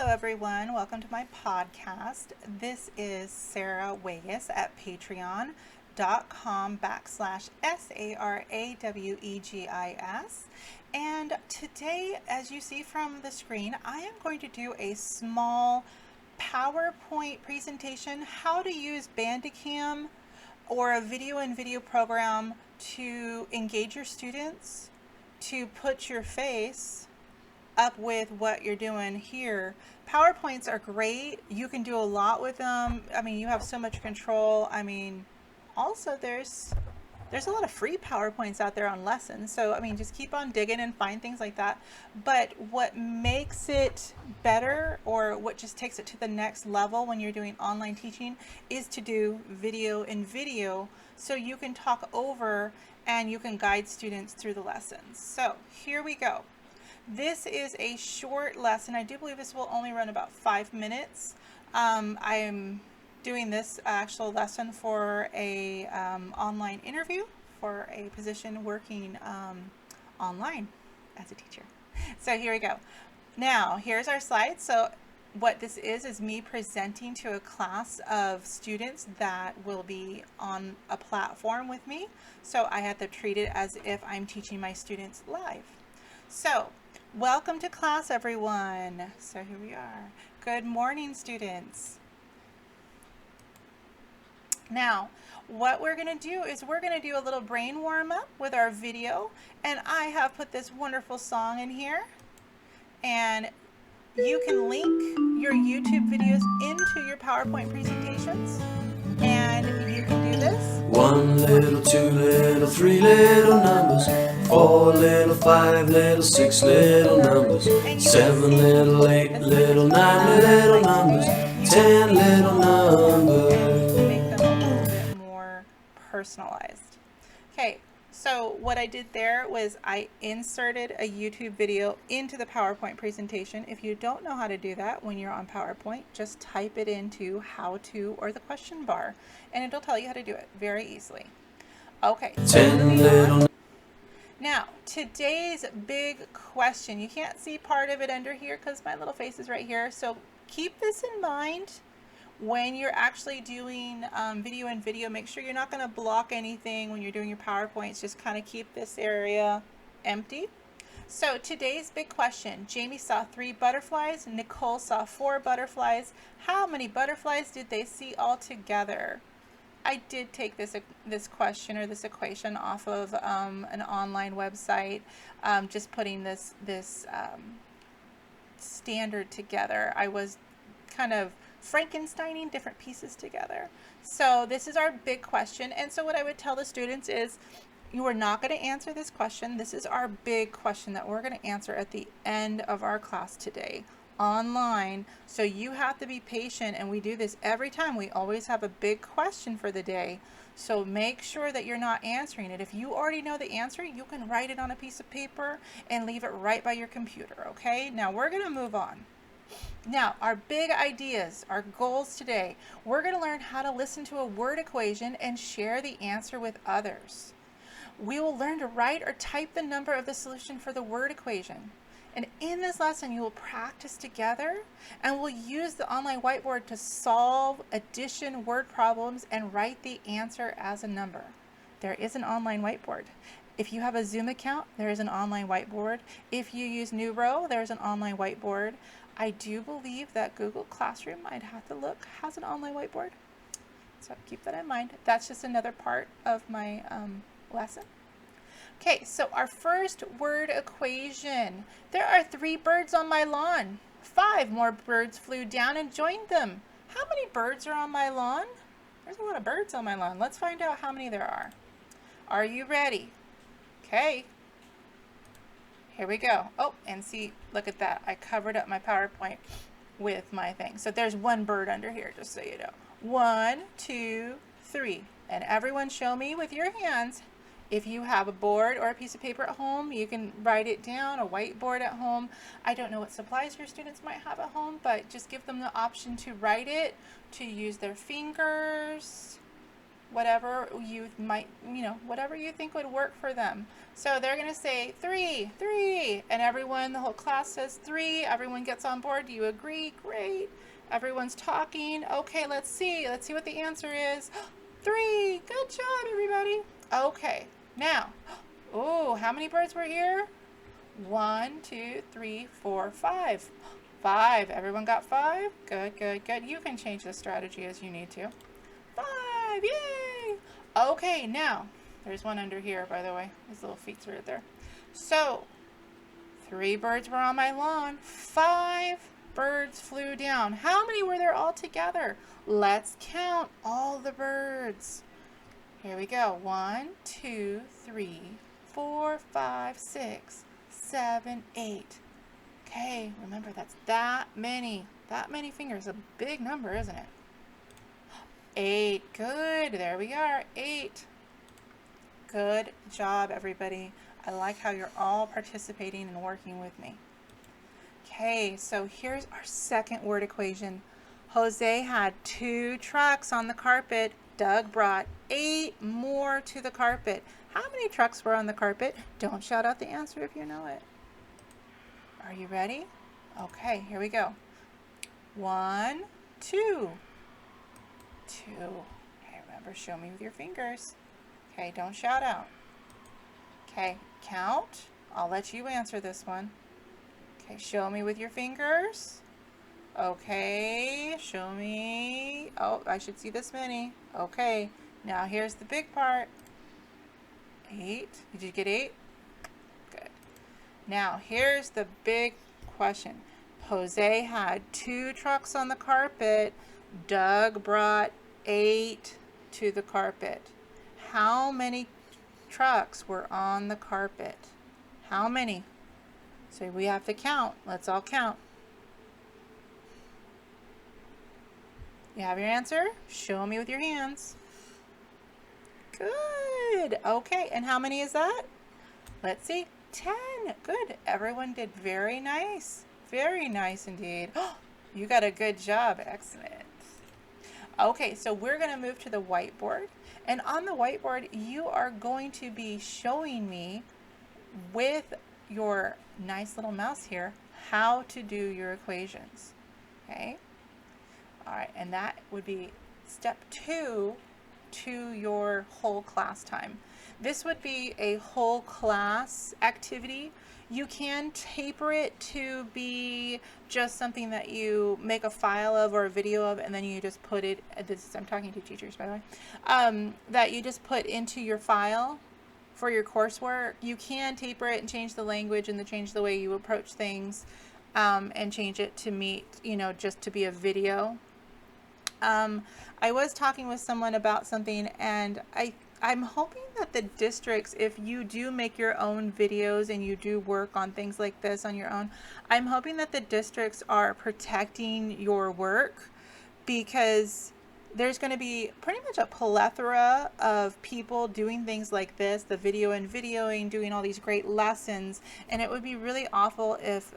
Hello everyone, welcome to my podcast. This is Sarah Weggis at patreon.com/SARAWEGIS. And today, as you see from the screen, I am going to do a small PowerPoint presentation, how to use Bandicam or a video program to engage your students, to put your face up with what you're doing here. PowerPoints are great. You can do a lot with them. I mean, you have so much control. I mean, also there's a lot of free PowerPoints out there on lessons. So, I mean, just keep on digging and find things like that. But what makes it better, or what just takes it to the next level when you're doing online teaching, is to do video so you can talk over and you can guide students through the lessons. So here we go. This is a short lesson. I do believe this will only run about 5 minutes. I am doing this actual lesson for a online interview for a position working online as a teacher. So here we go. Now, here's our slide. So what this is me presenting to a class of students that will be on a platform with me. So I have to treat it as if I'm teaching my students live. So welcome to class, everyone. So here we are. Good morning, students. Now, what we're going to do is we're going to do a little brain warm-up with our video, and I have put this wonderful song in here, and you can link your YouTube videos into your PowerPoint presentations, and you can do this. 1 little, 2 little, 3 little numbers, 4 little, 5 little, 6 little numbers, 7 little, 8 little, 9 little numbers, 10 little numbers. Make them a little bit more personalized. Okay, so what I did there was I inserted a YouTube video into the PowerPoint presentation. If you don't know how to do that when you're on PowerPoint, just type it into how to or the question bar, and it'll tell you how to do it very easily. Okay, so now today's big question, you can't see part of it under here because my little face is right here, so keep this in mind when you're actually doing video. Make sure you're not going to block anything when you're doing your PowerPoints. Just kind of keep this area empty. So today's big question: Jamie saw 3 butterflies, Nicole saw 4 butterflies. How many butterflies did they see all together? I did take this question or this equation off of an online website, just putting this standard together. I was kind of Frankensteining different pieces together. So this is our big question, and so what I would tell the students is, you are not going to answer this question. This is our big question that we're going to answer at the end of our class today online. So you have to be patient, and we do this every time. We always have a big question for the day, so make sure that you're not answering it. If you already know the answer, you can write it on a piece of paper and leave it right by your computer. Okay, now we're going to move on. Now, our big ideas, our goals today, we're going to learn how to listen to a word equation and share the answer with others. We will learn to write or type the number of the solution for the word equation. And in this lesson, you will practice together, and we'll use the online whiteboard to solve addition word problems and write the answer as a number. There is an online whiteboard. If you have a Zoom account, there is an online whiteboard. If you use Neuro, there's an online whiteboard. I do believe that Google Classroom, I'd have to look, has an online whiteboard. So keep that in mind. That's just another part of my lesson. Okay, so our first word equation. There are 3 birds on my lawn. 5 more birds flew down and joined them. How many birds are on my lawn? There's a lot of birds on my lawn. Let's find out how many there are. Are you ready? Okay. Here we go. Oh, and see, look at that. I covered up my PowerPoint with my thing. So there's 1 bird under here, just so you know. 1, 2, 3. And everyone show me with your hands. If you have a board or a piece of paper at home, you can write it down, a whiteboard at home. I don't know what supplies your students might have at home, but just give them the option to write it, to use their fingers. whatever you might, whatever you think would work for them. So they're going to say 3, 3, and everyone, the whole class says 3. Everyone gets on board. Do you agree? Great. Everyone's talking. Okay, let's see what the answer is. 3. Good job, everybody. Okay, now, oh, how many birds were here? 1, 2, 3, 4, 5. 5. Everyone got 5? Good, good, good. You can change the strategy as you need to. 5. Yay! Okay, now, there's one under here, by the way. His little feet's right there. So, 3 birds were on my lawn. 5 birds flew down. How many were there all together? Let's count all the birds. Here we go. 1, 2, 3, 4, 5, 6, 7, 8. Okay, remember that's that many fingers. A big number, isn't it? 8. Good. There we are. 8. Good job, everybody. I like how you're all participating and working with me. Okay, so here's our second word equation. Jose had 2 trucks on the carpet. Doug brought 8 more to the carpet. How many trucks were on the carpet? Don't shout out the answer if you know it. Are you ready? Okay, here we go. 1, 2. 2. Okay, remember, show me with your fingers. Okay, don't shout out. Okay, count. I'll let you answer this one. Okay, show me with your fingers. Okay, show me. Oh, I should see this many. Okay, now here's the big part. 8. Did you get 8? Good. Now, here's the big question. Jose had 2 trucks on the carpet. Doug brought 8 to the carpet. How many trucks were on the carpet? How many? So we have to count. Let's all count. You have your answer? Show me with your hands. Good. Okay, and how many is that? Let's see. 10. Good. Everyone did very nice. Very nice indeed. Oh, you got a good job. Excellent. Okay, so we're going to move to the whiteboard. And on the whiteboard, you are going to be showing me with your nice little mouse here how to do your equations. Okay? All right, and that would be step 2 to your whole class time. This would be a whole class activity. You can taper it to be just something that you make a file of or a video of, and then you just put it, I'm talking to teachers, by the way, that you just put into your file for your coursework. You can taper it and change the language and change the way you approach things, and change it to meet, just to be a video. I was talking with someone about something, and I'm hoping that the districts, if you do make your own videos and you do work on things like this on your own, I'm hoping that the districts are protecting your work, because there's going to be pretty much a plethora of people doing things like this, the video and videoing, doing all these great lessons, and it would be really awful if,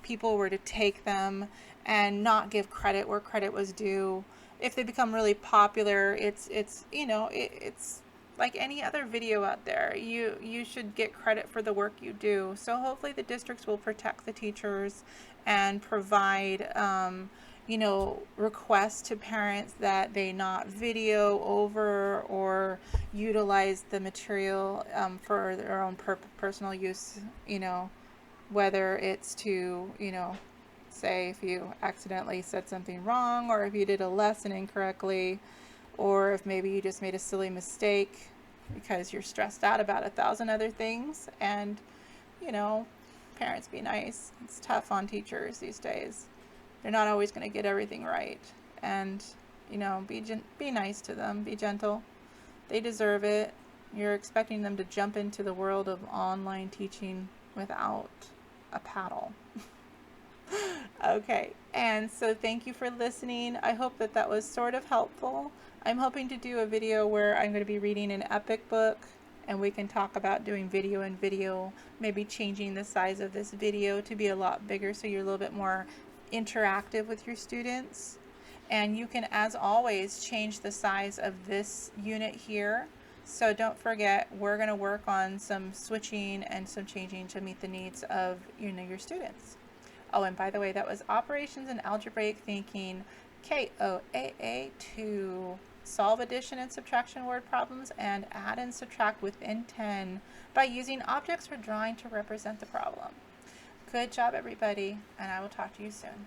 people were to take them and not give credit where credit was due. If they become really popular, it's like any other video out there. You should get credit for the work you do. So hopefully the districts will protect the teachers and provide requests to parents that they not video over or utilize the material for their own personal use, whether it's to, say if you accidentally said something wrong, or if you did a lesson incorrectly, or if maybe you just made a silly mistake because you're stressed out about 1,000 other things. And, parents, be nice. It's tough on teachers these days. They're not always going to get everything right. And, be nice to them. Be gentle. They deserve it. You're expecting them to jump into the world of online teaching without a paddle. Okay, and so thank you for listening. I hope that was sort of helpful. I'm hoping to do a video where I'm going to be reading an epic book, and we can talk about doing video and video, maybe changing the size of this video to be a lot bigger so you're a little bit more interactive with your students. And you can, as always, change the size of this unit here. So don't forget, we're going to work on some switching and some changing to meet the needs of your students. Oh, and by the way, that was Operations and Algebraic Thinking, KOAA, to solve addition and subtraction word problems and add and subtract within 10 by using objects or drawing to represent the problem. Good job, everybody, and I will talk to you soon.